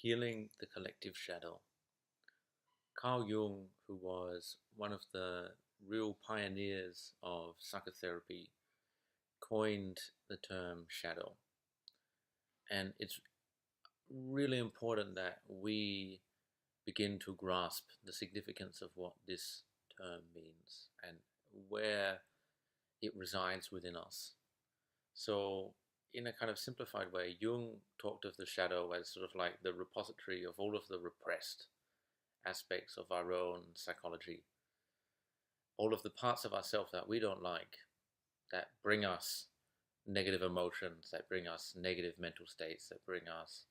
Healing the collective shadow. Carl Jung, who was one of the real pioneers of psychotherapy, coined the term shadow. And it's really important that we begin to grasp the significance of what this term means and where it resides within us. So, in a kind of simplified way, Jung talked of the shadow as sort of like the repository of all of the repressed aspects of our own psychology, all of the parts of ourselves that we don't like, that bring us negative emotions, that bring us negative mental states, that bring us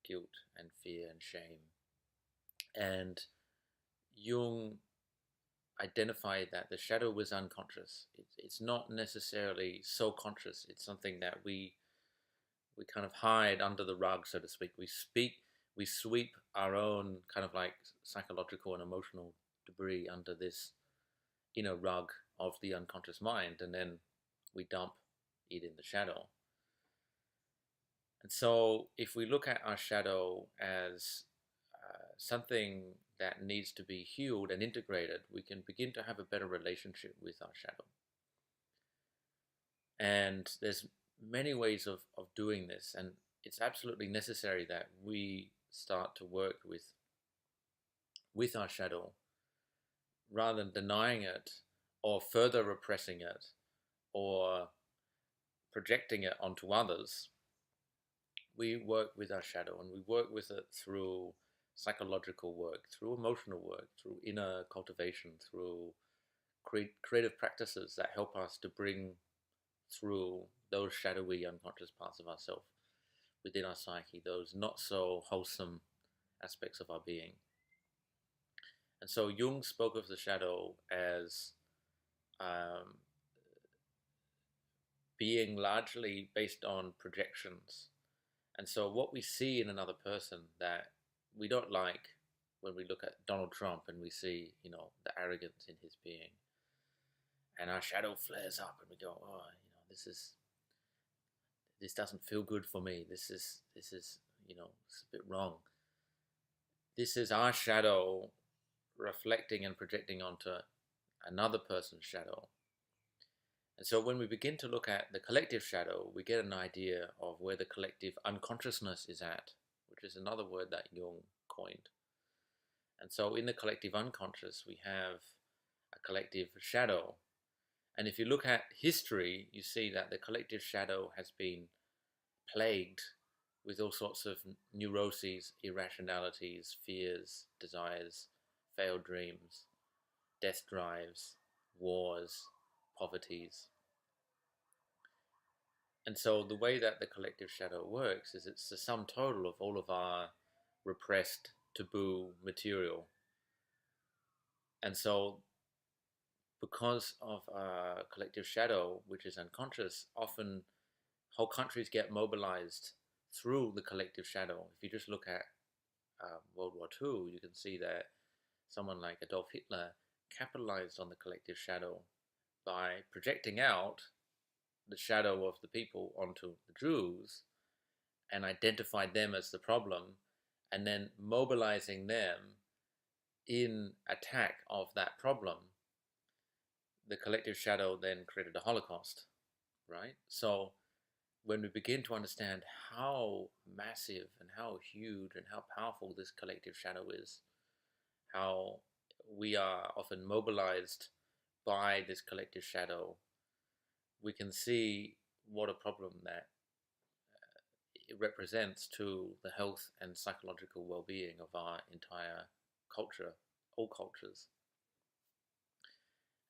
guilt and fear and shame. And Jung identified that the shadow was unconscious. It's not necessarily so conscious. It's something that we kind of hide under the rug, so to speak. We sweep our own kind of like psychological and emotional debris under this inner rug of the unconscious mind, and then we dump it in the shadow. And so, if we look at our shadow as something that needs to be healed and integrated, we can begin to have a better relationship with our shadow. And there's many ways of doing this, and it's absolutely necessary that we start to work with our shadow rather than denying it or further repressing it or projecting it onto others. We work with our shadow, and we work with it through psychological work, through emotional work, through inner cultivation, through creative practices that help us to bring through those shadowy unconscious parts of ourselves within our psyche, those not so wholesome aspects of our being. And so Jung spoke of the shadow as being largely based on projections. And so what we see in another person that we don't like, when we look at Donald Trump and we see, the arrogance in his being, and our shadow flares up and we go, oh, this doesn't feel good for me. This is it's a bit wrong. This is our shadow reflecting and projecting onto another person's shadow. And so when we begin to look at the collective shadow, we get an idea of where the collective unconsciousness is at, which is another word that Jung coined. And so in the collective unconscious, we have a collective shadow. And if you look at history, you see that the collective shadow has been plagued with all sorts of neuroses, irrationalities, fears, desires, failed dreams, death drives, wars, poverties. And so the way that the collective shadow works is it's the sum total of all of our repressed taboo material. And so because of our collective shadow, which is unconscious, often whole countries get mobilized through the collective shadow. If you just look at World War II, you can see that someone like Adolf Hitler capitalized on the collective shadow by projecting out the shadow of the people onto the Jews and identified them as the problem, and then mobilizing them in attack of that problem. The collective shadow then created a Holocaust, right? So when we begin to understand how massive and how huge and how powerful this collective shadow is, how we are often mobilized by this collective shadow, we can see what a problem that it represents to the health and psychological well-being of our entire culture, all cultures.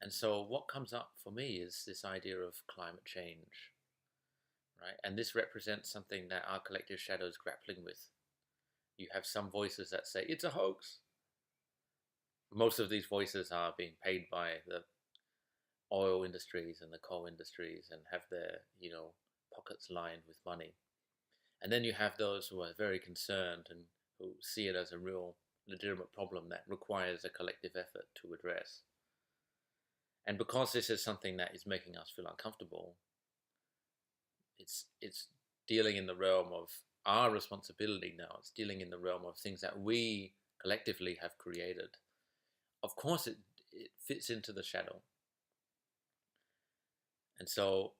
And so what comes up for me is this idea of climate change, right? And this represents something that our collective shadow is grappling with. You have some voices that say, it's a hoax. Most of these voices are being paid by the oil industries and the coal industries and have their, pockets lined with money. And then you have those who are very concerned and who see it as a real legitimate problem that requires a collective effort to address. And because this is something that is making us feel uncomfortable, it's dealing in the realm of our responsibility now. It's dealing in the realm of things that we collectively have created. Of course, it fits into the shadow. And so,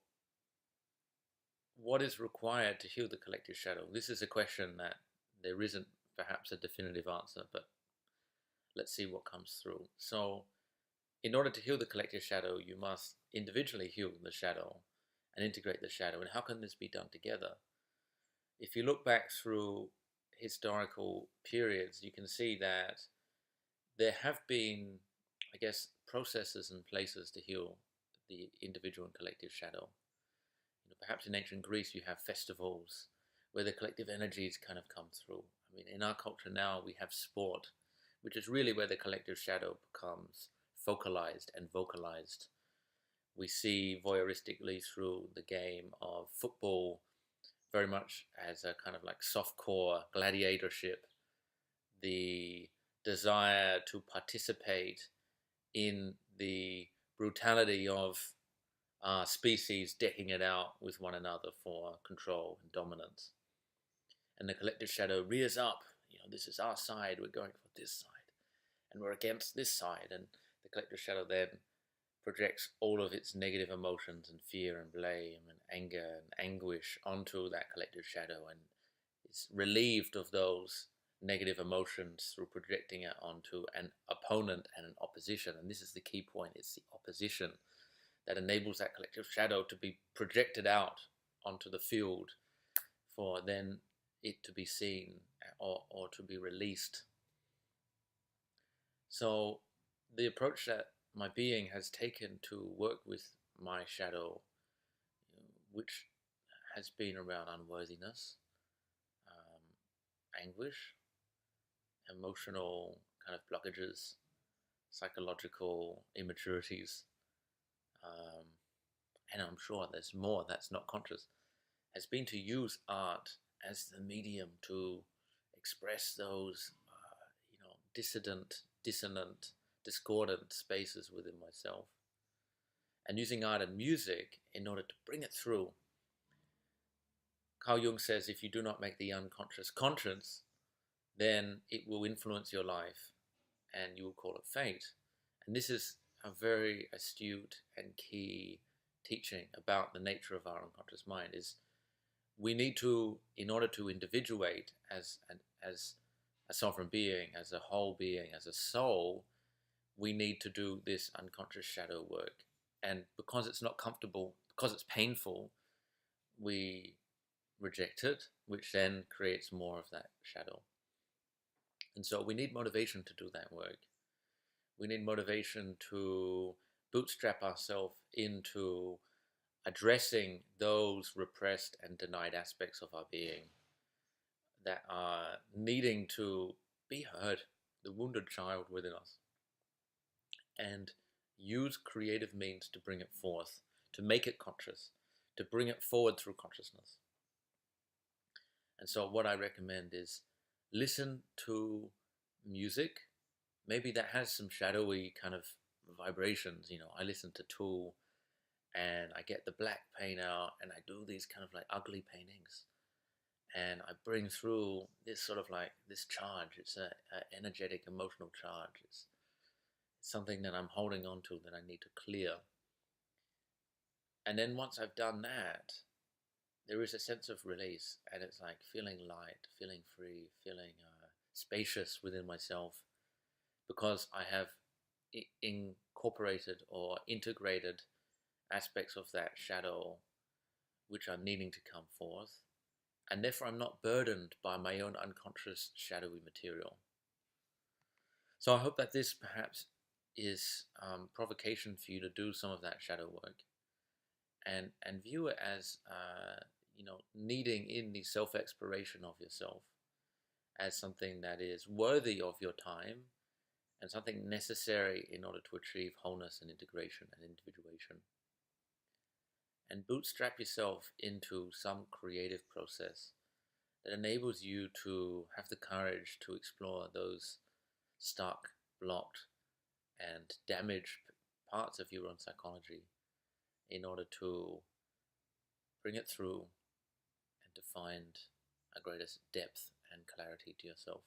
what is required to heal the collective shadow? This is a question that there isn't perhaps a definitive answer, but let's see what comes through. So, in order to heal the collective shadow, you must individually heal the shadow and integrate the shadow. And how can this be done together? If you look back through historical periods, you can see that there have been, I guess, processes and places to heal the individual and collective shadow. Perhaps in ancient Greece, you have festivals where the collective energies kind of come through. I mean, in our culture now, we have sport, which is really where the collective shadow becomes focalized and vocalized. We see voyeuristically through the game of football very much as a kind of like soft-core gladiatorship, the desire to participate in the brutality of species decking it out with one another for control and dominance. And the collective shadow rears up, this is our side, we're going for this side, and we're against this side. And the collective shadow then projects all of its negative emotions and fear and blame and anger and anguish onto that collective shadow, and is relieved of those negative emotions through projecting it onto an opponent and an opposition. And this is the key point, it's the opposition that enables that collective shadow to be projected out onto the field for then it to be seen or to be released. So the approach that my being has taken to work with my shadow, which has been around unworthiness, anguish, emotional kind of blockages, psychological immaturities, and I'm sure there's more that's not conscious, has been to use art as the medium to express those, dissident, dissonant, discordant spaces within myself. And using art and music in order to bring it through. Carl Jung says if you do not make the unconscious conscious, then it will influence your life and you will call it fate. And this is a very astute and key teaching about the nature of our unconscious mind. Is we need to, in order to individuate as a sovereign being, as a whole being, as a soul, we need to do this unconscious shadow work. And because it's not comfortable, because it's painful, we reject it, which then creates more of that shadow. And so we need motivation to do that work. We need motivation to bootstrap ourselves into addressing those repressed and denied aspects of our being that are needing to be heard, the wounded child within us, and use creative means to bring it forth, to make it conscious, to bring it forward through consciousness. And so what I recommend is listen to music, maybe that has some shadowy kind of vibrations. I listen to Tool and I get the black paint out and I do these kind of like ugly paintings. And I bring through this sort of like this charge. It's a energetic, emotional charge. It's something that I'm holding on to that I need to clear. And then once I've done that, there is a sense of release, and it's like feeling light, feeling free, feeling spacious within myself, because I have incorporated or integrated aspects of that shadow which are needing to come forth, and therefore I'm not burdened by my own unconscious shadowy material. So I hope that this perhaps is provocation for you to do some of that shadow work, and view it as needing in the self-exploration of yourself as something that is worthy of your time and something necessary in order to achieve wholeness and integration and individuation. And bootstrap yourself into some creative process that enables you to have the courage to explore those stuck, blocked, and damaged parts of your own psychology in order to bring it through and to find a greater depth and clarity to yourself.